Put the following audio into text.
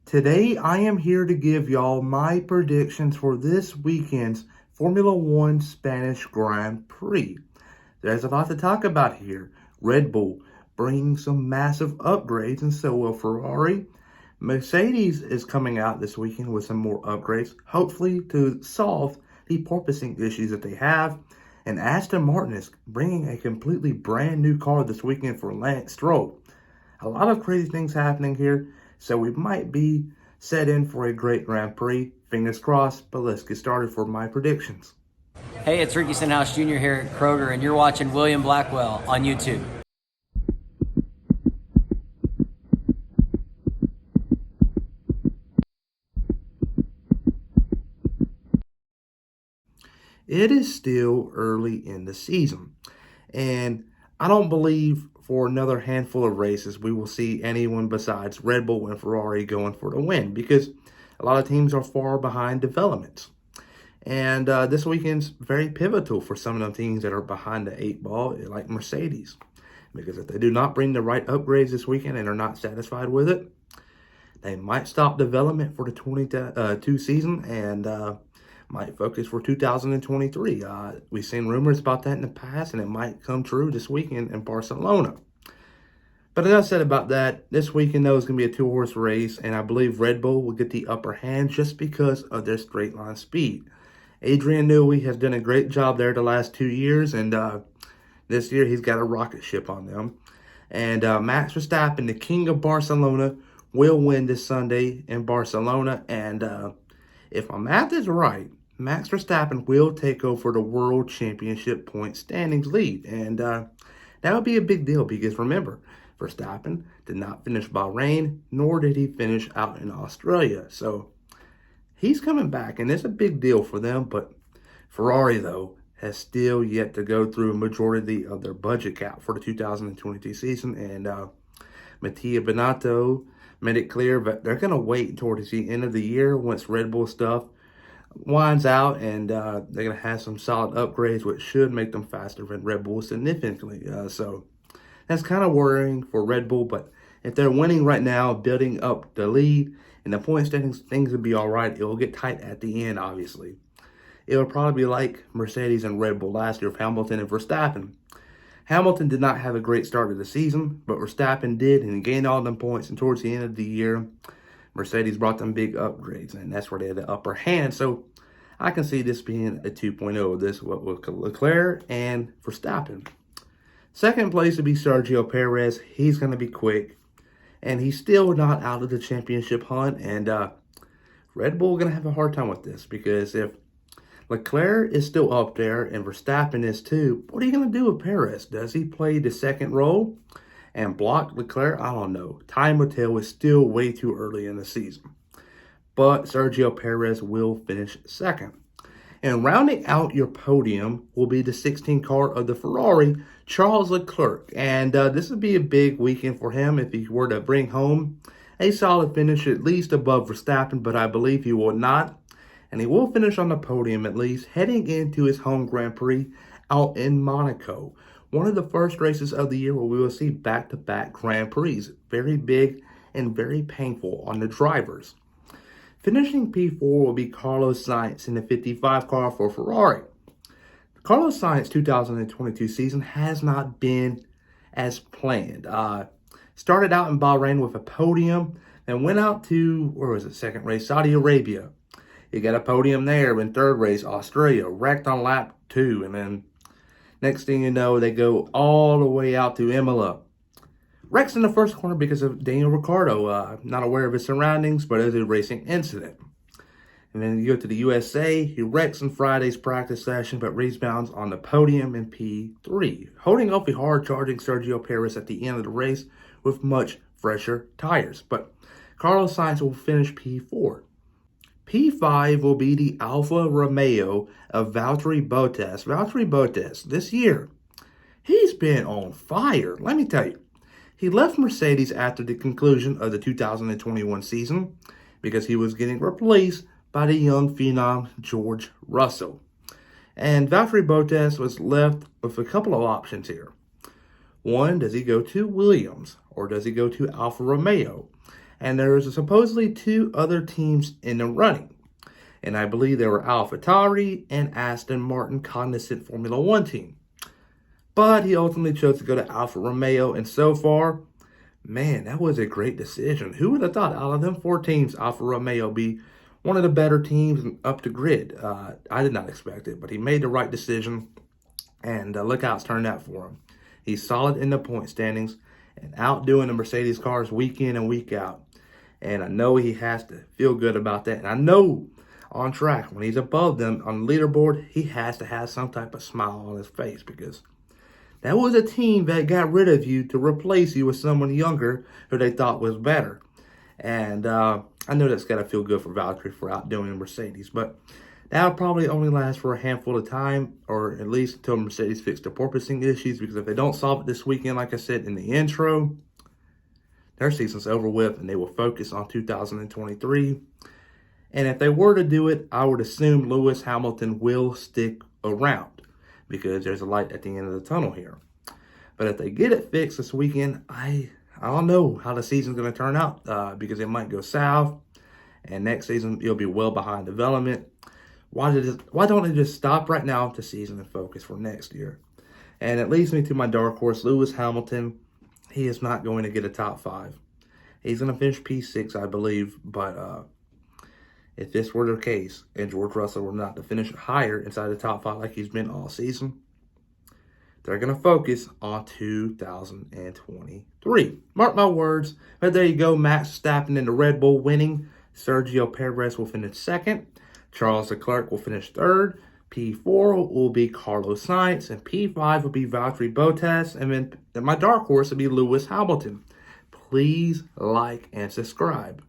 Today, I am here to give y'all my predictions for this weekend's Formula One Spanish Grand Prix. There's a lot to talk about here. Red Bull bringing some massive upgrades, and so will Ferrari. Mercedes is coming out this weekend with some more upgrades, hopefully to solve the porpoising issues that they have. And Aston Martin is bringing a completely brand new car this weekend for Lance Stroll. A lot of crazy things happening here, so we might be set in for a great Grand Prix. Fingers crossed, but let's get started for my predictions. Hey, it's Ricky Stenhouse Jr. here at Kroger, and you're watching William Blackwell on YouTube. It is still early in the season, and I don't believe for another handful of races we will see anyone besides Red Bull and Ferrari going for the win, because a lot of teams are far behind developments. And this weekend's very pivotal for some of the teams that are behind the 8 ball, like Mercedes. Because if they do not bring the right upgrades this weekend and are not satisfied with it, they might stop development for the 22 season and might focus for 2023. We've seen rumors about that in the past, and it might come true this weekend in Barcelona. But enough said about that. This weekend, though, is going to be a two-horse race, and I believe Red Bull will get the upper hand just because of their straight-line speed. Adrian Newey has done a great job there the last 2 years, and this year he's got a rocket ship on them. And Max Verstappen, the king of Barcelona, will win this Sunday in Barcelona. And if my math is right, Max Verstappen will take over the World Championship point standings lead. And that would be a big deal because, remember, Verstappen did not finish Bahrain, nor did he finish out in Australia. So he's coming back, and it's a big deal for them. But Ferrari, though, has still yet to go through a majority of their budget cap for the 2022 season. And Mattia Binotto made it clear that they're going to wait towards the end of the year once Red Bull stuff winds out, and they're going to have some solid upgrades, which should make them faster than Red Bull significantly. So that's kind of worrying for Red Bull, but if they're winning right now, building up the lead, and the point standings, things will be all right. It will get tight at the end, obviously. It will probably be like Mercedes and Red Bull last year of Hamilton and Verstappen. Hamilton did not have a great start of the season, but Verstappen did, and he gained all them points. And towards the end of the year, Mercedes brought them big upgrades, and that's where they had the upper hand. So I can see this being a 2.0 of this with Leclerc and Verstappen. Second place would be Sergio Perez. He's going to be quick, and he's still not out of the championship hunt. And Red Bull going to have a hard time with this, because if Leclerc is still up there and Verstappen is too, what are you going to do with Perez? Does he play the second role and block Leclerc? I don't know. Time will tell. It's still way too early in the season. But Sergio Perez will finish second. And rounding out your podium will be the 16 car of the Ferrari, Charles Leclerc. And this would be a big weekend for him if he were to bring home a solid finish, at least above Verstappen, but I believe he will not. And he will finish on the podium at least, heading into his home Grand Prix out in Monaco. One of the first races of the year where we will see back-to-back Grand Prix. Very big and very painful on the drivers. Finishing P4 will be Carlos Sainz in the 55 car for Ferrari. Carlos Sainz's 2022 season has not been as planned. Started out in Bahrain with a podium, then went out to, second race, Saudi Arabia. He got a podium there. In third race, Australia, wrecked on lap 2. And then next thing you know, they go all the way out to Imola. Wrecks in the first corner because of Daniel Ricciardo. Not aware of his surroundings, but it was a racing incident. And then you go to the USA. He wrecks in Friday's practice session, but rebounds on the podium in P3. Holding off a hard-charging Sergio Perez at the end of the race with much fresher tires. But Carlos Sainz will finish P4. P5 will be the Alfa Romeo of Valtteri Bottas. Valtteri Bottas, this year, he's been on fire. Let me tell you, he left Mercedes after the conclusion of the 2021 season because he was getting replaced by the young phenom George Russell. And Valtteri Bottas was left with a couple of options here. One, does he go to Williams or does he go to Alfa Romeo? And there was supposedly two other teams in the running. And I believe they were AlphaTauri and Aston Martin Cognizant Formula One team. But he ultimately chose to go to Alfa Romeo, and so far, man, that was a great decision. Who would have thought out of them four teams, Alfa Romeo be one of the better teams up to grid? I did not expect it, but he made the right decision, and look how it's turned out for him. He's solid in the point standings and outdoing the Mercedes cars week in and week out. And I know he has to feel good about that. And I know on track, when he's above them on the leaderboard, he has to have some type of smile on his face, because that was a team that got rid of you to replace you with someone younger who they thought was better. And I know that's got to feel good for Valtteri for outdoing Mercedes, but that'll probably only last for a handful of time, or at least until Mercedes fix the porpoising issues, because if they don't solve it this weekend, like I said in the intro, their season's over with and they will focus on 2023. And if they were to do it, I would assume Lewis Hamilton will stick around, because there's a light at the end of the tunnel here. But if they get it fixed this weekend, I don't know how the season's going to turn out, because it might go south, and next season it'll be well behind development. Why don't they just stop right now with the season and focus for next year? And it leads me to my dark horse, Lewis Hamilton. He is not going to get a top 5. He's going to finish P6, I believe, but if this were the case and George Russell were not to finish higher inside the top 5 like he's been all season, they're going to focus on 2023. Mark my words. But there you go. Max Verstappen in the Red Bull winning. Sergio Perez will finish second. Charles Leclerc will finish third. P4 will be Carlos Sainz. And P5 will be Valtteri Bottas. And then my dark horse will be Lewis Hamilton. Please like and subscribe.